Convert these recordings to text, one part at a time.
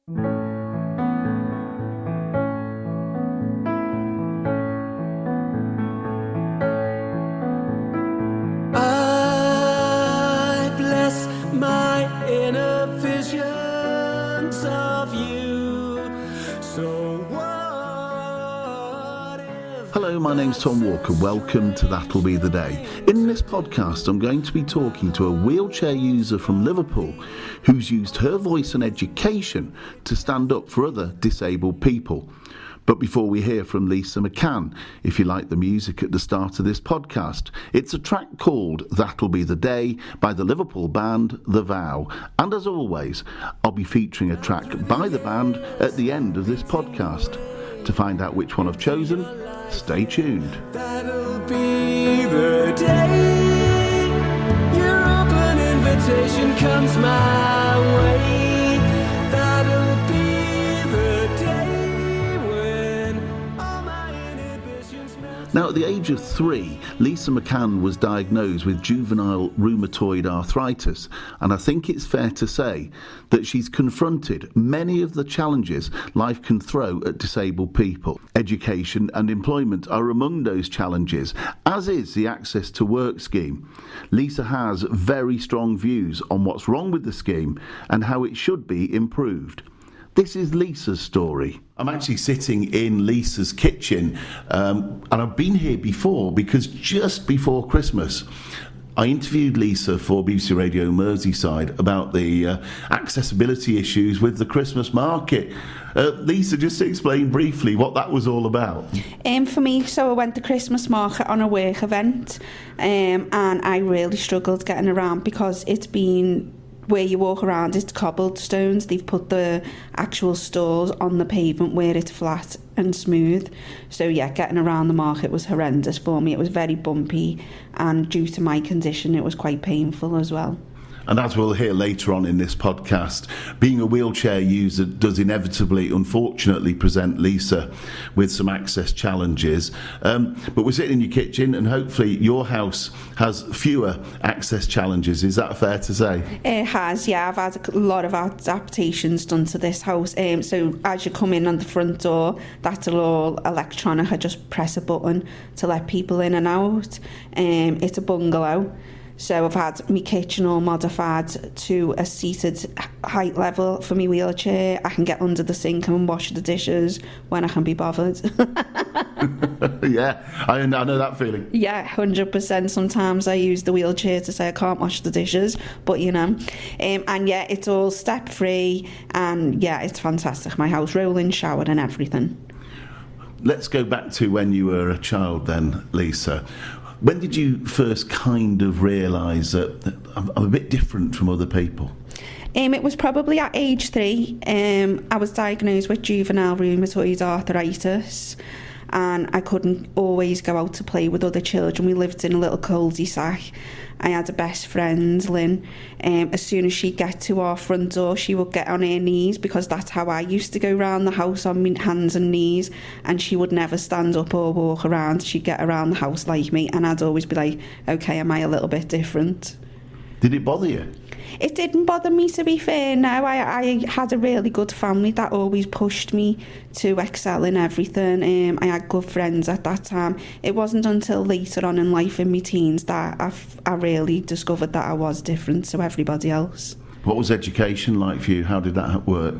I bless my inner visions of you. So what if... Hello, my name's Tom Walker. Welcome to That'll Be the Day. In this podcast, I'm going to be talking to a wheelchair user from Liverpool who's used her voice and education to stand up for other disabled people. But before we hear from Lisa McCann, if you like the music at the start of this podcast, it's a track called That'll Be the Day by the Liverpool band The Vow. And as always, I'll be featuring a track by the band at the end of this podcast. To find out which one I've chosen, stay tuned. That'll be the day your open invitation comes my way. That'll be the day when all my inhibitions melt. Now, at the age of 3, Lisa McCann was diagnosed with juvenile rheumatoid arthritis, and I think it's fair to say that she's confronted many of the challenges life can throw at disabled people. Education and employment are among those challenges, as is the Access to Work scheme. Lisa has very strong views on what's wrong with the scheme and how it should be improved. This is Lisa's story. I'm actually sitting in Lisa's kitchen, and I've been here before because just before Christmas, I interviewed Lisa for BBC Radio Merseyside about the accessibility issues with the Christmas market. Lisa, just to explain briefly what that was all about. For me, so I went to Christmas market on a work event, and I really struggled getting around because it's been... where you walk around, it's cobblestones. They've put the actual stalls on the pavement where it's flat and smooth. So yeah, getting around the market was horrendous for me. It was very bumpy, and due to my condition, it was quite painful as well. And as we'll hear later on in this podcast, being a wheelchair user does inevitably, unfortunately, present Lisa with some access challenges. But we're sitting in your kitchen, and hopefully your house has fewer access challenges. Is that fair to say? It has, yeah. I've had a lot of adaptations done to this house. So as you come in on the front door, that's all electronic. I just press a button to let people in and out. It's a bungalow. So I've had my kitchen all modified to a seated height level for my wheelchair. I can get under the sink and wash the dishes when I can be bothered. Yeah, I know that feeling. Yeah, 100%. Sometimes I use the wheelchair to say I can't wash the dishes, but you know. And yeah, it's all step free, and yeah, it's fantastic. My house, rolling shower and everything. Let's go back to when you were a child then, Lisa. When did you first kind of realise that I'm a bit different from other people? It was probably at age 3. I was diagnosed with juvenile rheumatoid arthritis, and I couldn't always go out to play with other children. We lived in a little cul-de-sac. I had a best friend, Lynn. As soon as she'd get to our front door, she would get on her knees, because that's how I used to go around the house, on my hands and knees, and she would never stand up or walk around. She'd get around the house like me, and I'd always be like, okay, am I a little bit different? Did it bother you? It didn't bother me, to be fair. No, I had a really good family that always pushed me to excel in everything. I had good friends at that time. It wasn't until later on in life, in my teens, that I really discovered that I was different to everybody else. What was education like for you? How did that work?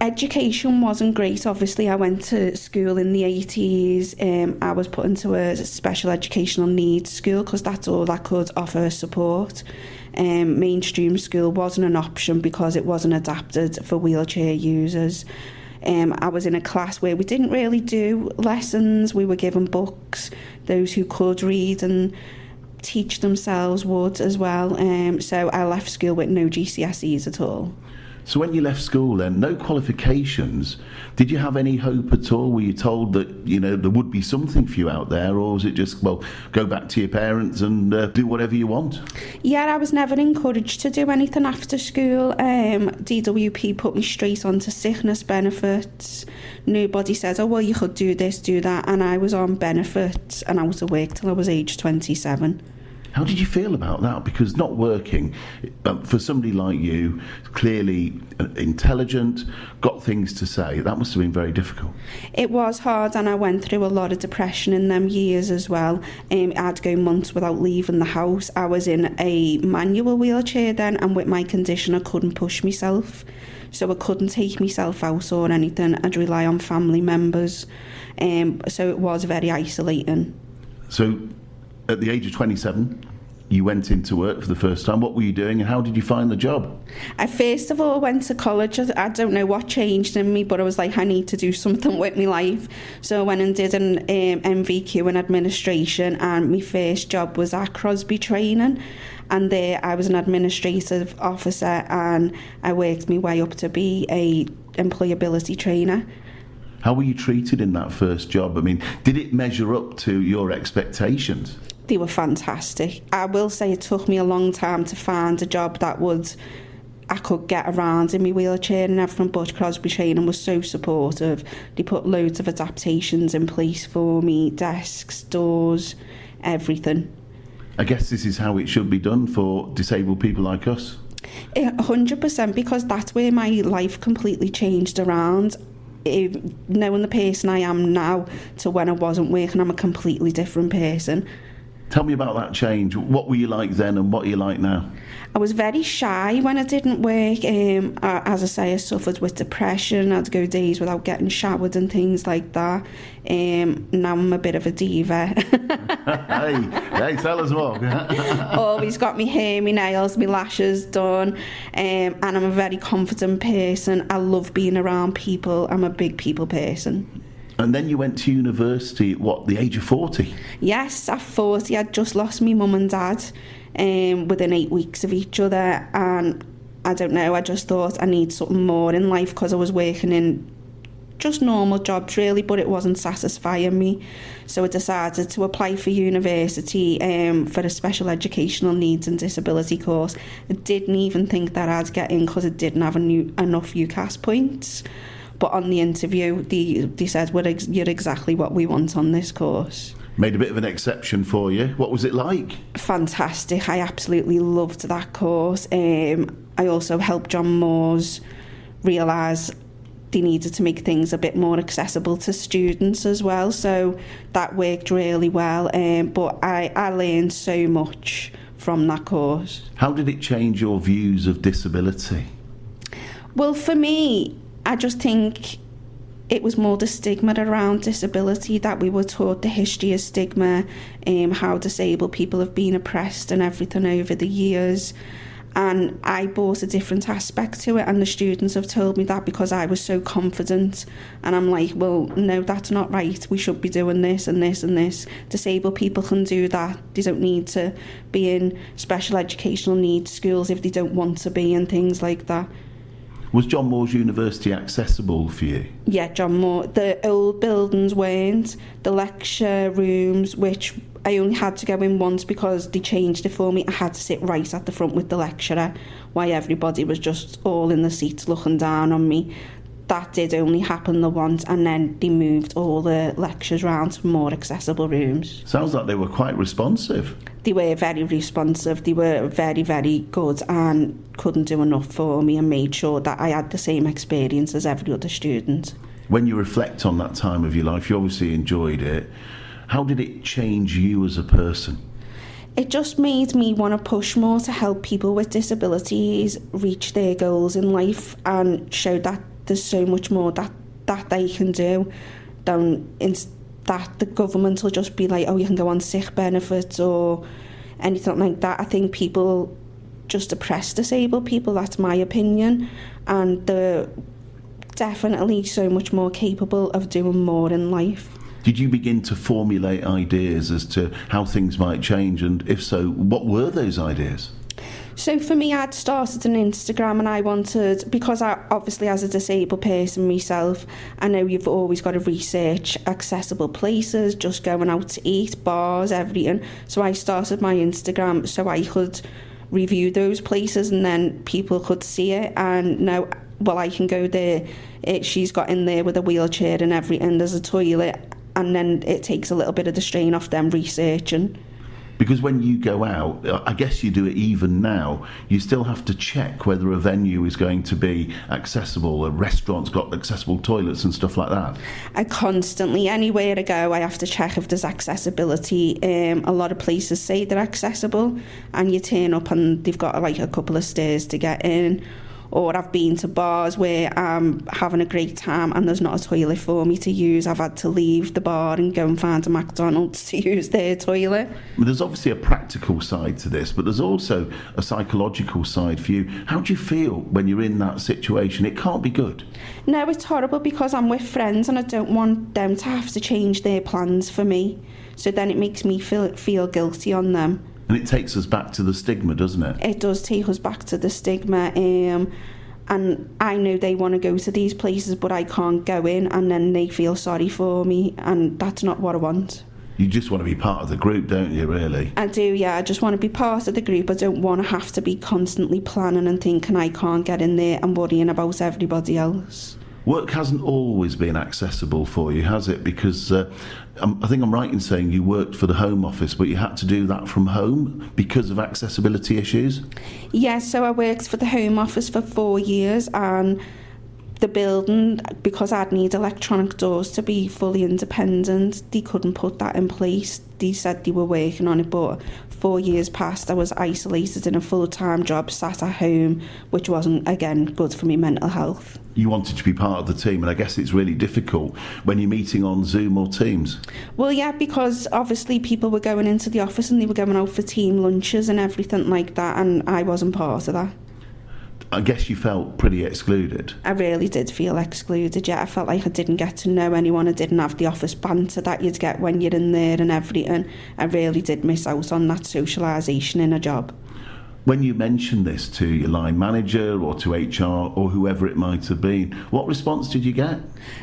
Education wasn't great. Obviously, I went to school in the 80s. I was put into a special educational needs school because that's all that could offer support. Mainstream school wasn't an option because it wasn't adapted for wheelchair users. I was in a class where we didn't really do lessons. We were given books. Those who could read and teach themselves would as well. So I left school with no GCSEs at all. So when you left school then, no qualifications, did you have any hope at all? Were you told that, you know, there would be something for you out there, or was it just, well, go back to your parents and do whatever you want? Yeah, I was never encouraged to do anything after school. DWP put me straight onto sickness benefits. Nobody said, oh, well, you could do this, do that, and I was on benefits and out of work till I was age 27. How did you feel about that? Because not working, for somebody like you, clearly intelligent, got things to say, that must have been very difficult. It was hard, and I went through a lot of depression in them years as well. I had to go months without leaving the house. I was in a manual wheelchair then, and with my condition I couldn't push myself. So I couldn't take myself out or anything. I'd rely on family members. So it was very isolating. So at the age of 27, you went into work for the first time. What were you doing and how did you find the job? I first of all went to college. I don't know what changed in me, but I was like, I need to do something with my life. So I went and did an MVQ in administration, and my first job was at Crosby Training. And there I was an administrative officer, and I worked my way up to be a employability trainer. How were you treated in that first job? I mean, did it measure up to your expectations? They were fantastic. I will say it took me a long time to find a job that I could get around in my wheelchair and everything, but Crosby Training was so supportive. They put loads of adaptations in place for me, desks, doors, everything. I guess this is how it should be done for disabled people like us. 100%, because that's where my life completely changed around. Knowing the person I am now to when I wasn't working, I'm a completely different person. Tell me about that change. What were you like then and what are you like now? I was very shy when I didn't work. As I say, I suffered with depression. I had to go days without getting showered and things like that. Now I'm a bit of a diva. hey, tell us more. Always got my hair, my nails, my lashes done. And I'm a very confident person. I love being around people. I'm a big people person. And then you went to university at the age of 40? Yes, at 40 I'd just lost my mum and dad within 8 weeks of each other, and I don't know, I just thought I need something more in life, because I was working in just normal jobs really, but it wasn't satisfying me. So I decided to apply for university for a special educational needs and disability course. I didn't even think that I'd get in because I didn't have enough UCAS points. But on the interview, they said, well, you're exactly what we want on this course. Made a bit of an exception for you. What was it like? Fantastic. I absolutely loved that course. I also helped John Moores realise they needed to make things a bit more accessible to students as well. So that worked really well. But I learned so much from that course. How did it change your views of disability? Well, for me, I just think it was more the stigma around disability, that we were taught the history of stigma, how disabled people have been oppressed and everything over the years. And I brought a different aspect to it, and the students have told me that because I was so confident. And I'm like, well, no, that's not right. We should be doing this and this and this. Disabled people can do that. They don't need to be in special educational needs schools if they don't want to be, and things like that. Was John Moores University accessible for you? Yeah, John Moore. The old buildings weren't. The lecture rooms, which I only had to go in once because they changed it for me. I had to sit right at the front with the lecturer, while everybody was just all in the seats looking down on me. That did only happen the once, and then they moved all the lectures round to more accessible rooms. Sounds like they were quite responsive. They were very responsive. They were very, very good, and couldn't do enough for me, and made sure that I had the same experience as every other student. When you reflect on that time of your life, you obviously enjoyed it. How did it change you as a person? It just made me want to push more to help people with disabilities reach their goals in life, and show that there's so much more that they can do than that the government will just be like, oh, you can go on sick benefits or anything like that. I think people just oppress disabled people, that's my opinion, and they're definitely so much more capable of doing more in life. Did you begin to formulate ideas as to how things might change, and if so, what were those ideas? So for me, I'd started an Instagram, and I wanted, because I obviously as a disabled person myself, I know you've always got to research accessible places, just going out to eat, bars, everything. So I started my Instagram so I could review those places, and then people could see it and know, well, I can go there. She's got in there with a wheelchair and everything, there's a toilet, and then it takes a little bit of the strain off them researching. Because when you go out, I guess you do it even now, you still have to check whether a venue is going to be accessible, a restaurant's got accessible toilets and stuff like that. I constantly, anywhere I go, I have to check if there's accessibility. A lot of places say they're accessible, and you turn up and they've got like a couple of stairs to get in. Or I've been to bars where I'm having a great time and there's not a toilet for me to use. I've had to leave the bar and go and find a McDonald's to use their toilet. Well, there's obviously a practical side to this, but there's also a psychological side for you. How do you feel when you're in that situation? It can't be good. No, it's horrible because I'm with friends and I don't want them to have to change their plans for me. So then it makes me feel guilty on them. And it takes us back to the stigma, doesn't it? It does take us back to the stigma. And I know they want to go to these places, but I can't go in, and then they feel sorry for me, and that's not what I want. You just want to be part of the group, don't you, really? I do, yeah. I just want to be part of the group. I don't want to have to be constantly planning and thinking I can't get in there and worrying about everybody else. Work hasn't always been accessible for you, has it? Because I think I'm right in saying you worked for the Home Office, but you had to do that from home because of accessibility issues? Yeah, so I worked for the Home Office for 4 years, and the building, because I'd need electronic doors to be fully independent, they couldn't put that in place. They said they were working on it, but 4 years passed, I was isolated in a full-time job, sat at home, which wasn't, again, good for my mental health. You wanted to be part of the team, and I guess it's really difficult when you're meeting on Zoom or Teams. Well, yeah, because obviously people were going into the office and they were going out for team lunches and everything like that, and I wasn't part of that. I guess you felt pretty excluded. I really did feel excluded, yeah. I felt like I didn't get to know anyone. I didn't have the office banter that you'd get when you're in there and everything. I really did miss out on that socialisation in a job. When you mentioned this to your line manager or to HR or whoever it might have been, what response did you get?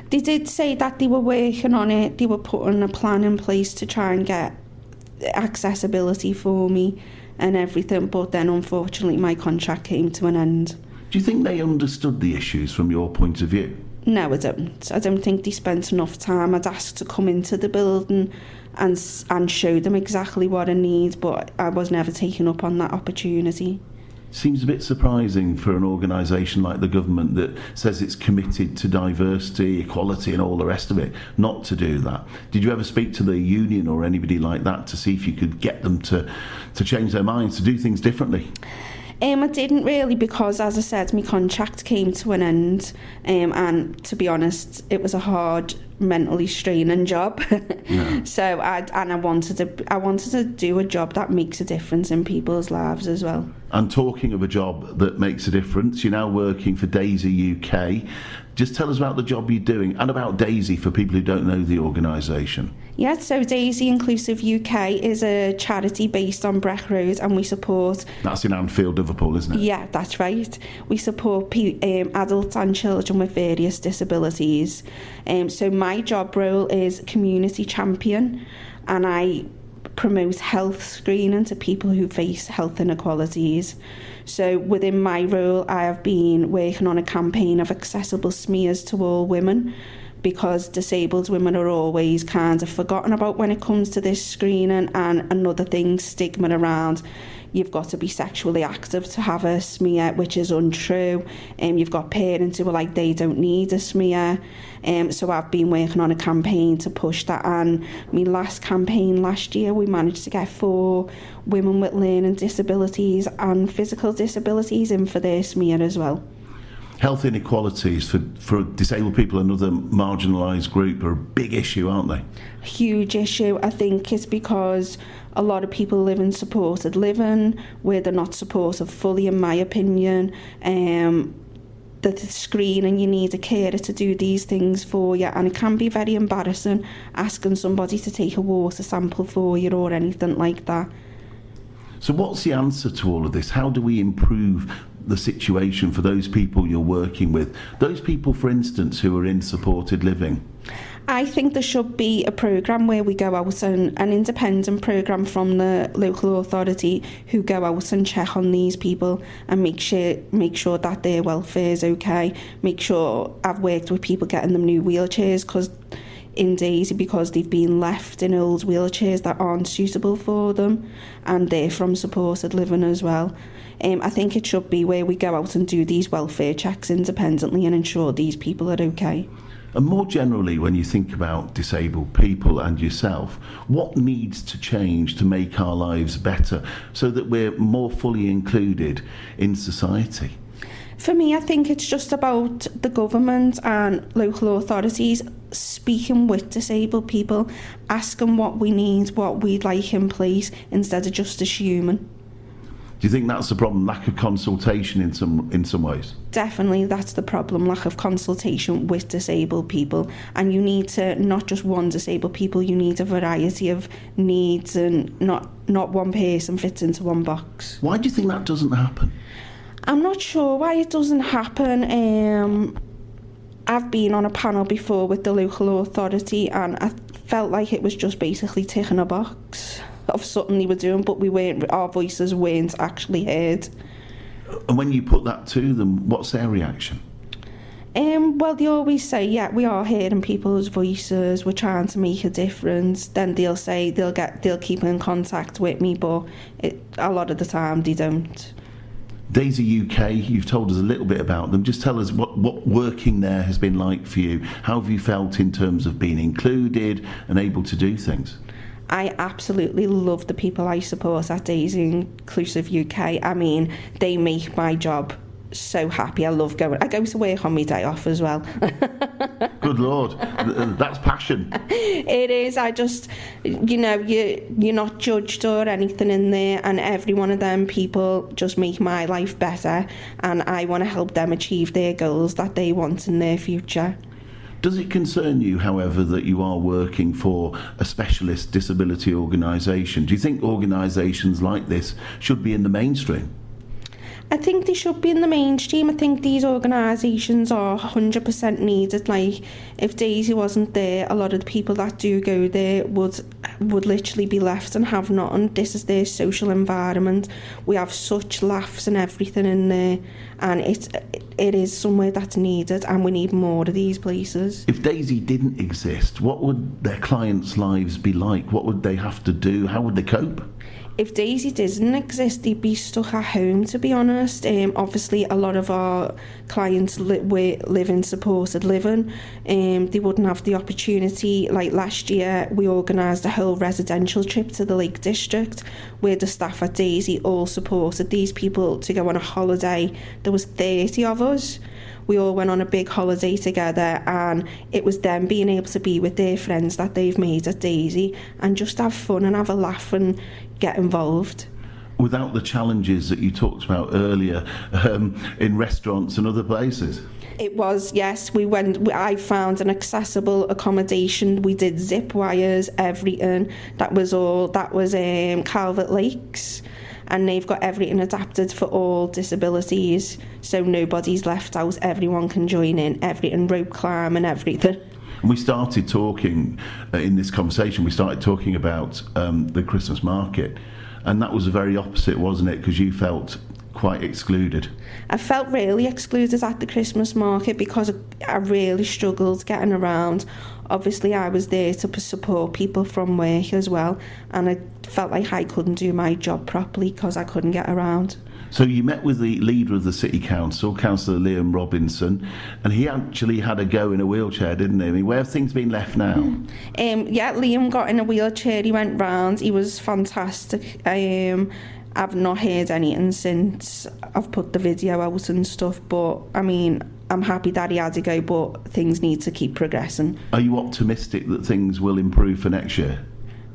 They did say that they were working on it. They were putting a plan in place to try and get accessibility for me and everything, but then unfortunately my contract came to an end. Do you think they understood the issues from your point of view? No, I don't. I don't think they spent enough time. I'd asked to come into the building and show them exactly what I need, but I was never taken up on that opportunity. Seems a bit surprising for an organisation like the government that says it's committed to diversity, equality and all the rest of it, not to do that. Did you ever speak to the union or anybody like that to see if you could get them to change their minds, to do things differently? I didn't really, because as I said, my contract came to an end, and to be honest, it was a hard, mentally straining job. Yeah. So I wanted to do a job that makes a difference in people's lives as well. And talking of a job that makes a difference, you're now working for Daisy UK. Just tell us about the job you're doing and about Daisy for people who don't know the organisation. Yeah, so Daisy Inclusive UK is a charity based on Breck Road, and we support... That's in Anfield, Liverpool, isn't it? Yeah, that's right. We support adults and children with various disabilities. So my job role is community champion, and I promote health screening to people who face health inequalities. So within my role, I have been working on a campaign of accessible smears to all women, because disabled women are always kind of forgotten about when it comes to this screening. And another thing, stigma around you've got to be sexually active to have a smear, which is untrue. You've got parents who are like, they don't need a smear. So I've been working on a campaign to push that. And my last campaign last year, we managed to get 4 women with learning disabilities and physical disabilities in for their smear as well. Health inequalities for disabled people, another marginalised group, are a big issue, aren't they? Huge issue. I think it's because a lot of people live in supported living where they're not supported fully, in my opinion. The screening, you need a carer to do these things for you, and it can be very embarrassing asking somebody to take a water sample for you or anything like that. So what's the answer to all of this? How do we improve the situation for those people you're working with? Those people, for instance, who are in supported living? I think there should be a programme where we go out, and an independent programme from the local authority who go out and check on these people and make sure that their welfare is okay. Make sure, I've worked with people getting them new wheelchairs, because in Daisy because they've been left in old wheelchairs that aren't suitable for them, and they're from supported living as well. I think it should be where we go out and do these welfare checks independently and ensure these people are okay. And more generally, when you think about disabled people and yourself, what needs to change to make our lives better so that we're more fully included in society? For me, I think it's just about the government and local authorities speaking with disabled people, asking what we need, what we'd like in place, instead of just assuming. Do you think that's the problem, lack of consultation in some ways? Definitely, that's the problem, lack of consultation with disabled people. And you need to, not just one disabled people, you need a variety of needs, and not one person fits into one box. Why do you think that doesn't happen? I'm not sure why it doesn't happen. I've been on a panel before with the local authority, and I felt like it was just basically ticking a box of something they were doing, but our voices weren't actually heard. And when you put that to them, what's their reaction? Well, they always say, yeah, we are hearing people's voices, we're trying to make a difference. Then they'll say they'll keep in contact with me, but a lot of the time they don't. Daisy UK, you've told us a little bit about them. Just tell us what working there has been like for you. How have you felt in terms of being included and able to do things? I absolutely love the people I support at Daisy Inclusive UK. I mean, they make my job so happy. I love going. I go to work on my day off as well. Good Lord, that's passion. It is. I just, you're not judged or anything in there, and every one of them people just make my life better, and I want to help them achieve their goals that they want in their future. Does it concern you, however, that you are working for a specialist disability organisation? Do you think organisations like this should be in the mainstream? I think they should be in the mainstream. I think these organisations are 100% needed. Like, if Daisy wasn't there, a lot of the people that do go there would literally be left and have nothing. This is their social environment. We have such laughs and everything in there, and it is somewhere that's needed, and we need more of these places. If Daisy didn't exist, what would their clients' lives be like? What would they have to do? How would they cope? If Daisy didn't exist, they'd be stuck at home, to be honest. Obviously, a lot of our clients live in supported living. They wouldn't have the opportunity. Like last year, we organised a whole residential trip to the Lake District, where the staff at Daisy all supported these people to go on a holiday. There was 30 of us. We all went on a big holiday together, and it was them being able to be with their friends that they've made at Daisy and just have fun and have a laugh and get involved. Without the challenges that you talked about earlier in restaurants and other places? It was, yes. I found an accessible accommodation. We did zip wires, everything. That was Calvert Lakes. And they've got everything adapted for all disabilities, so nobody's left out. Everyone can join in, everything, rope climb and everything. And we started talking, in this conversation, about the Christmas market, and that was the very opposite, wasn't it? Because you felt quite excluded. I felt really excluded at the Christmas market because I really struggled getting around. Obviously, I was there to support people from work as well, and I felt like I couldn't do my job properly because I couldn't get around. So you met with the leader of the City Council, Councillor Liam Robinson, and he actually had a go in a wheelchair, didn't he? I mean, where have things been left now? Yeah, Liam got in a wheelchair, he went round, he was fantastic. I've not heard anything since I've put the video out and stuff, but I mean, I'm happy that he had to go, but things need to keep progressing. Are you optimistic that things will improve for next year?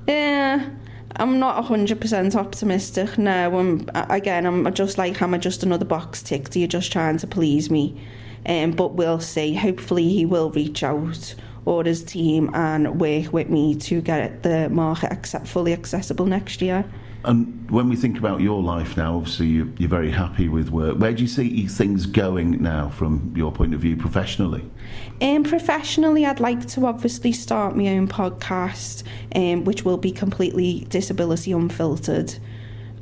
Yeah, I'm not 100% optimistic, no. I'm just like, am I just another box ticked? Are you just trying to please me? But we'll see. Hopefully he will reach out, or his team, and work with me to get the market fully accessible next year. And when we think about your life now, obviously you're very happy with work. Where do you see things going now from your point of view professionally? Professionally, I'd like to obviously start my own podcast, which will be completely disability unfiltered.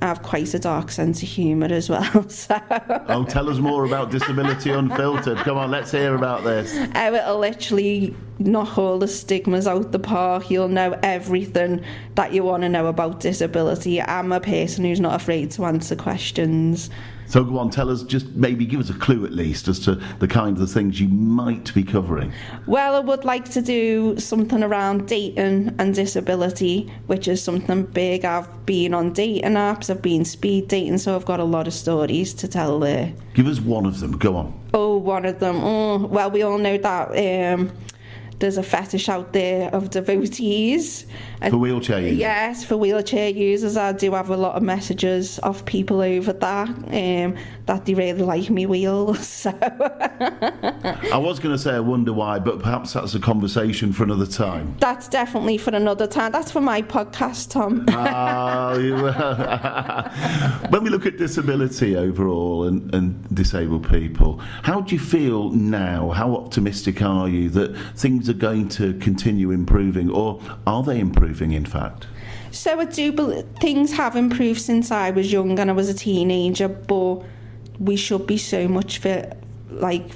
I have quite a dark sense of humour as well. So Oh, tell us more about Disability Unfiltered. Come on, let's hear about this. it'll literally knock all the stigmas out the park. You'll know everything that you want to know about disability. I'm a person who's not afraid to answer questions. So go on, tell us, just maybe give us a clue at least as to the kinds of things you might be covering. Well, I would like to do something around dating and disability, which is something big. I've been on dating apps, I've been speed dating, so I've got a lot of stories to tell there. Give us one of them, go on. Oh, one of them. Oh, well, we all know that there's a fetish out there of devotees. For wheelchair users? Yes, for wheelchair users. I do have a lot of messages of people over that they really like me wheels. So. I was going to say I wonder why, but perhaps that's a conversation for another time. That's definitely for another time. That's for my podcast, Tom. When we look at disability overall and disabled people, how do you feel now? How optimistic are you that things are going to continue improving, or are they improving in fact? So I do believe things have improved since I was young and I was a teenager, but we should be so much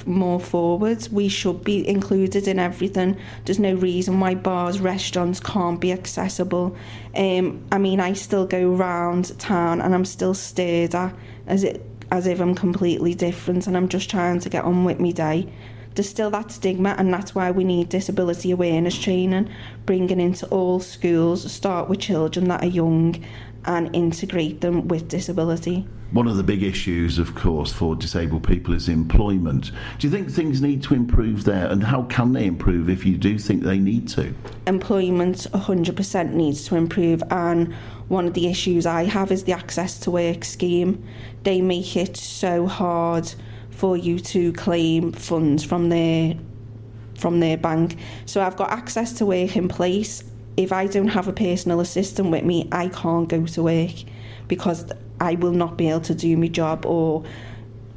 more forwards. We should be included in everything. There's no reason why bars, restaurants can't be accessible. I mean, I still go round town and I'm still stared at as if I'm completely different and I'm just trying to get on with my day. There's still that stigma, and that's why we need disability awareness training, bringing into all schools, start with children that are young and integrate them with disability. One of the big issues, of course, for disabled people is employment. Do you think things need to improve there, and how can they improve if you do think they need to? Employment 100% needs to improve, and one of the issues I have is the access to work scheme. They make it so hard for you to claim funds from their bank. So I've got access to work in place. If I don't have a personal assistant with me, I can't go to work because I will not be able to do my job or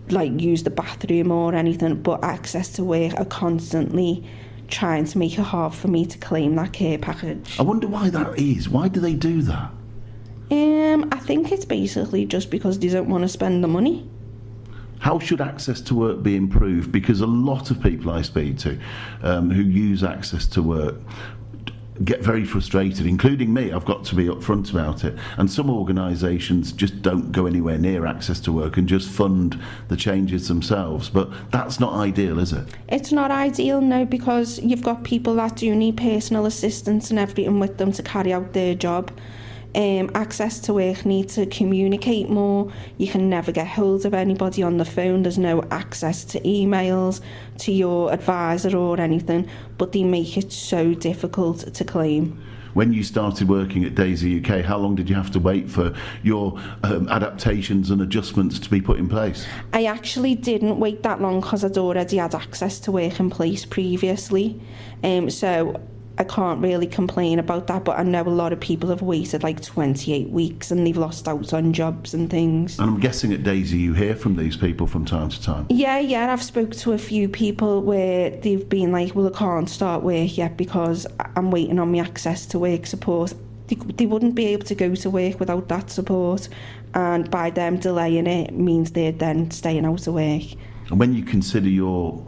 use the bathroom or anything. But access to work are constantly trying to make it hard for me to claim that care package. I wonder why that is. Why do they do that? I think it's basically just because they don't want to spend the money. How should access to work be improved? Because a lot of people I speak to who use access to work get very frustrated, including me. I've got to be upfront about it. And some organisations just don't go anywhere near access to work and just fund the changes themselves. But that's not ideal, is it? It's not ideal, no, because you've got people that do need personal assistance and everything with them to carry out their job. Access to work need to communicate more. You can never get hold of anybody on the phone. There's no access to emails, to your advisor or anything, but they make it so difficult to claim. When you started working at Daisy UK, how long did you have to wait for your adaptations and adjustments to be put in place? I actually didn't wait that long because I'd already had access to work in place previously. So I can't really complain about that, but I know a lot of people have waited 28 weeks and they've lost out on jobs and things. And I'm guessing at Daisy you hear from these people from time to time. Yeah, I've spoke to a few people where they've been like, well, I can't start work yet because I'm waiting on my access to work support. They wouldn't be able to go to work without that support, and by them delaying it means they're then staying out of work. And when you consider your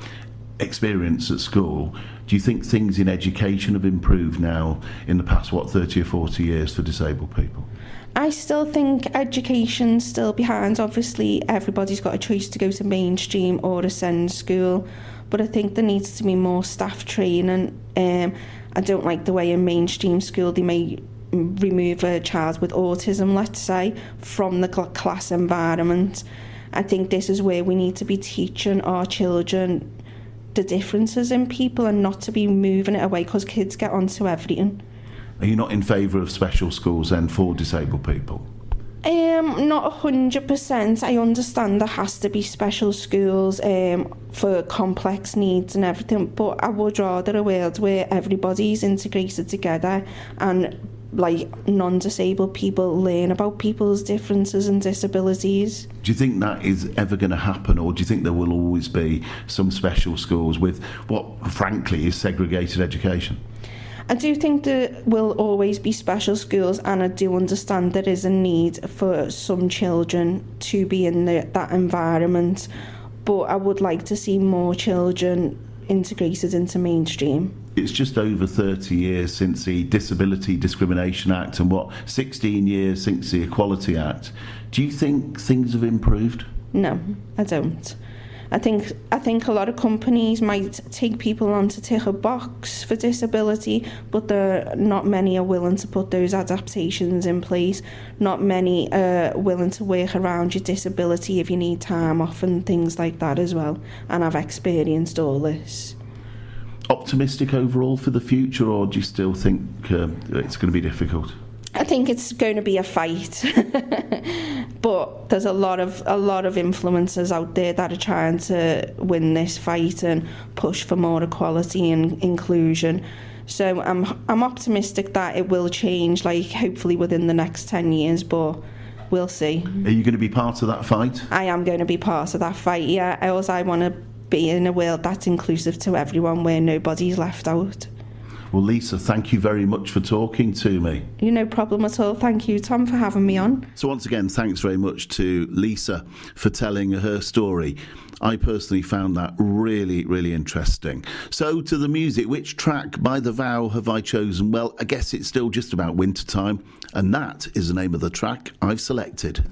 experience at school, do you think things in education have improved now in the past, 30 or 40 years for disabled people? I still think education's still behind. Obviously, everybody's got a choice to go to mainstream or a SEND school, but I think there needs to be more staff training. I don't like the way in mainstream school they may remove a child with autism, let's say, from the class environment. I think this is where we need to be teaching our children the differences in people and not to be moving it away because kids get onto everything. Are you not in favour of special schools then for disabled people? Not 100%. I understand there has to be special schools for complex needs and everything, but I would rather a world where everybody's integrated together and non-disabled people learn about people's differences and disabilities. Do you think that is ever going to happen, or do you think there will always be some special schools with what frankly is segregated education? I do think there will always be special schools, and I do understand there is a need for some children to be in that environment, but I would like to see more children integrated into mainstream. It's just over 30 years since the Disability Discrimination Act and 16 years since the Equality Act. Do you think things have improved? No, I don't. I think a lot of companies might take people on to tick a box for disability, but not many are willing to put those adaptations in place. Not many are willing to work around your disability if you need time off and things like that as well. And I've experienced all this. Optimistic overall for the future, or do you still think it's going to be difficult? I think it's going to be a fight, but there's a lot of influencers out there that are trying to win this fight and push for more equality and inclusion. So I'm optimistic that it will change, like hopefully within the next 10 years, but we'll see. Are you going to be part of that fight? I am going to be part of that fight, yeah. I want to be in a world that's inclusive to everyone, where nobody's left out. Well, Lisa, thank you very much for talking to me. No problem at all. Thank you, Tom, for having me on. So once again, thanks very much to Lisa for telling her story. I personally found that really, really interesting. So to the music, which track by The Vow have I chosen? Well, I guess it's still just about winter time, and that is the name of the track I've selected.